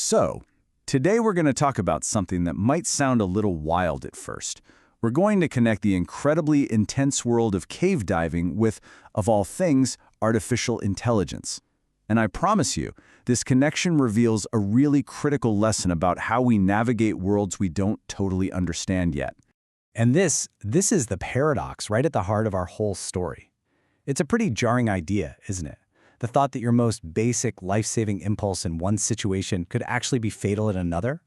So, today we're going to talk about something that might sound a little wild at first. We're going to connect the incredibly intense world of cave diving with, of all things, artificial intelligence. And I promise you, this connection reveals a really critical lesson about how we navigate worlds we don't totally understand yet. And this is the paradox right at the heart of our whole story. It's a pretty jarring idea, isn't it? The thought that your most basic life-saving impulse in one situation could actually be fatal in another?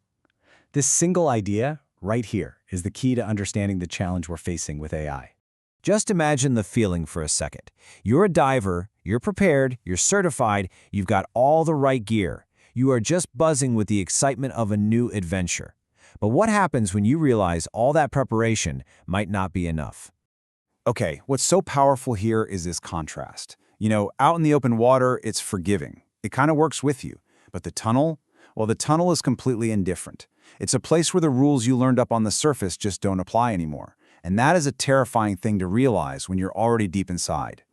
This single idea, right here, is the key to understanding the challenge we're facing with AI. Just imagine the feeling for a second. You're a diver, you're prepared, you're certified, you've got all the right gear. You are just buzzing with the excitement of a new adventure. But what happens when you realize all that preparation might not be enough? Okay, what's so powerful here is this contrast. You know, out in the open water, it's forgiving. It kind of works with you. But the tunnel? Well, the tunnel is completely indifferent. It's a place where the rules you learned up on the surface just don't apply anymore. And that is a terrifying thing to realize when you're already deep inside.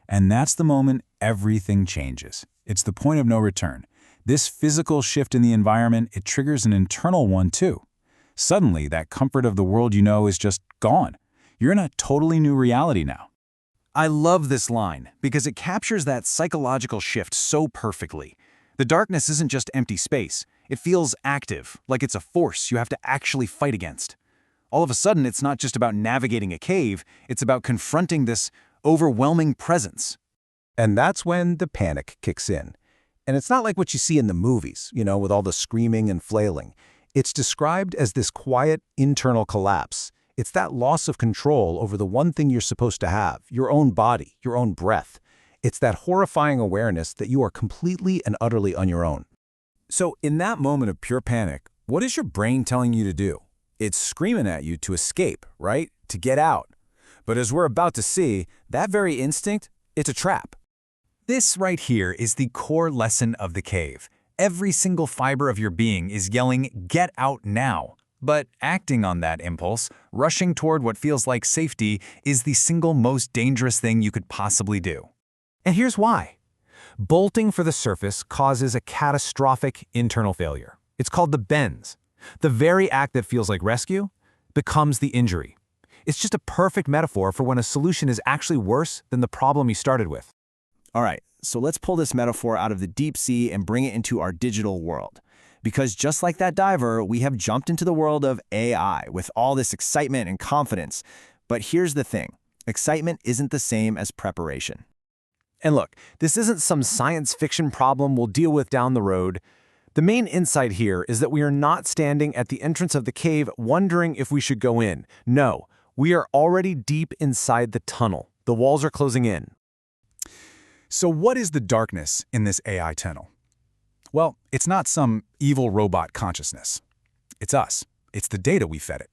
And that's the moment everything changes. It's the point of no return. This physical shift in the environment, it triggers an internal one too. Suddenly, that comfort of the world you know is just gone. You're in a totally new reality now. I love this line because it captures that psychological shift so perfectly. The darkness isn't just empty space. It feels active, like it's a force you have to actually fight against. All of a sudden, it's not just about navigating a cave, it's about confronting this overwhelming presence. And that's when the panic kicks in. And it's not like what you see in the movies, with all the screaming and flailing. It's described as this quiet internal collapse. It's that loss of control over the one thing you're supposed to have, your own body, your own breath. It's that horrifying awareness that you are completely and utterly on your own. So in that moment of pure panic, what is your brain telling you to do? It's screaming at you to escape, right? To get out. But as we're about to see, that very instinct, it's a trap. This right here is the core lesson of the cave. Every single fiber of your being is yelling, "Get out now." But acting on that impulse, rushing toward what feels like safety, is the single most dangerous thing you could possibly do. And here's why. Bolting for the surface causes a catastrophic internal failure. It's called the bends. The very act that feels like rescue becomes the injury. It's just a perfect metaphor for when a solution is actually worse than the problem you started with. All right, so let's pull this metaphor out of the deep sea and bring it into our digital world. Because just like that diver, we have jumped into the world of AI with all this excitement and confidence. But here's the thing. Excitement isn't the same as preparation. And look, this isn't some science fiction problem we'll deal with down the road. The main insight here is that we are not standing at the entrance of the cave wondering if we should go in. No, we are already deep inside the tunnel. The walls are closing in. So what is the darkness in this AI tunnel? Well, it's not some evil robot consciousness. It's us. It's the data we fed it.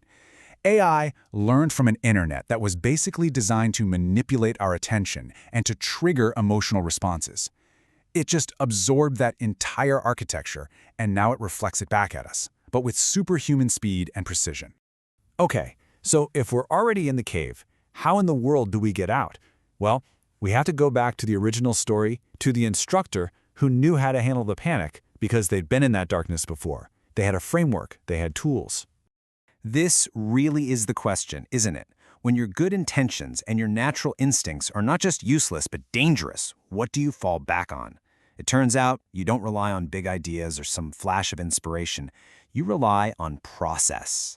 AI learned from an internet that was basically designed to manipulate our attention and to trigger emotional responses. It just absorbed that entire architecture, and now it reflects it back at us, but with superhuman speed and precision. Okay, so if we're already in the cave, how in the world do we get out? Well, we have to go back to the original story, to the instructor who knew how to handle the panic because they'd been in that darkness before. They had a framework, they had tools. This really is the question, isn't it? When your good intentions and your natural instincts are not just useless but dangerous, what do you fall back on? It turns out you don't rely on big ideas or some flash of inspiration. You rely on process.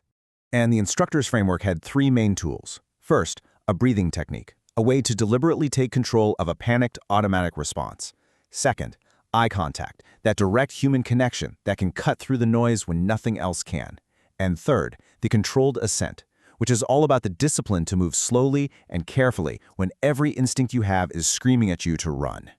And the instructor's framework had three main tools. First, a breathing technique, a way to deliberately take control of a panicked automatic response. Second, eye contact, that direct human connection that can cut through the noise when nothing else can. And third, the controlled ascent, which is all about the discipline to move slowly and carefully when every instinct you have is screaming at you to run.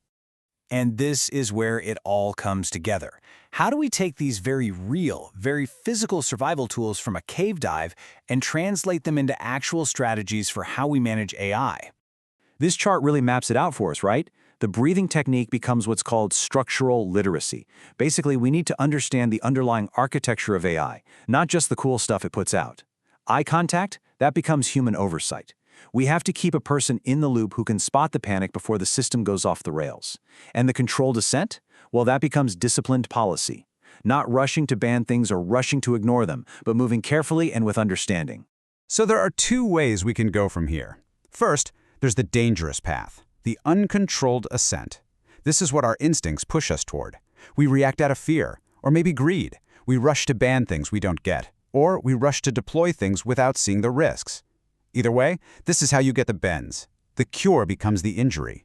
And this is where it all comes together. How do we take these very real, very physical survival tools from a cave dive and translate them into actual strategies for how we manage AI? This chart really maps it out for us, right? The breathing technique becomes what's called structural literacy. Basically, we need to understand the underlying architecture of AI, not just the cool stuff it puts out. Eye contact, that becomes human oversight. We have to keep a person in the loop who can spot the panic before the system goes off the rails. And the controlled ascent? Well, that becomes disciplined policy. not rushing to ban things or rushing to ignore them, but moving carefully and with understanding. So there are two ways we can go from here. First, there's the dangerous path, the uncontrolled ascent. This is what our instincts push us toward. We react out of fear, or maybe greed. We rush to ban things we don't get, or we rush to deploy things without seeing the risks. Either way, this is how you get the bends. The cure becomes the injury.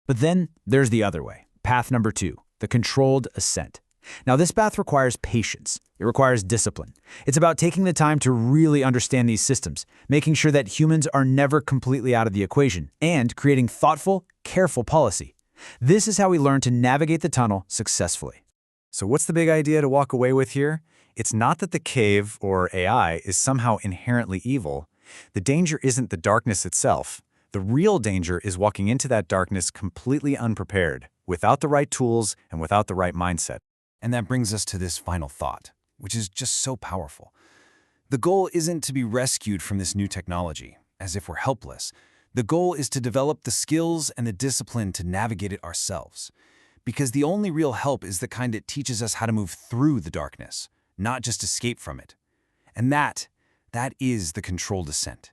But then there's the other way, path number 2, the controlled ascent. Now this path requires patience. It requires discipline. It's about taking the time to really understand these systems, making sure that humans are never completely out of the equation, and creating thoughtful, careful policy. This is how we learn to navigate the tunnel successfully. So what's the big idea to walk away with here? It's not that the cave, or AI, is somehow inherently evil. The danger isn't the darkness itself. The real danger is walking into that darkness completely unprepared, without the right tools and without the right mindset. And that brings us to this final thought, which is just so powerful. The goal isn't to be rescued from this new technology, as if we're helpless. The goal is to develop the skills and the discipline to navigate it ourselves. Because the only real help is the kind that teaches us how to move through the darkness, not just escape from it. And that is the controlled ascent.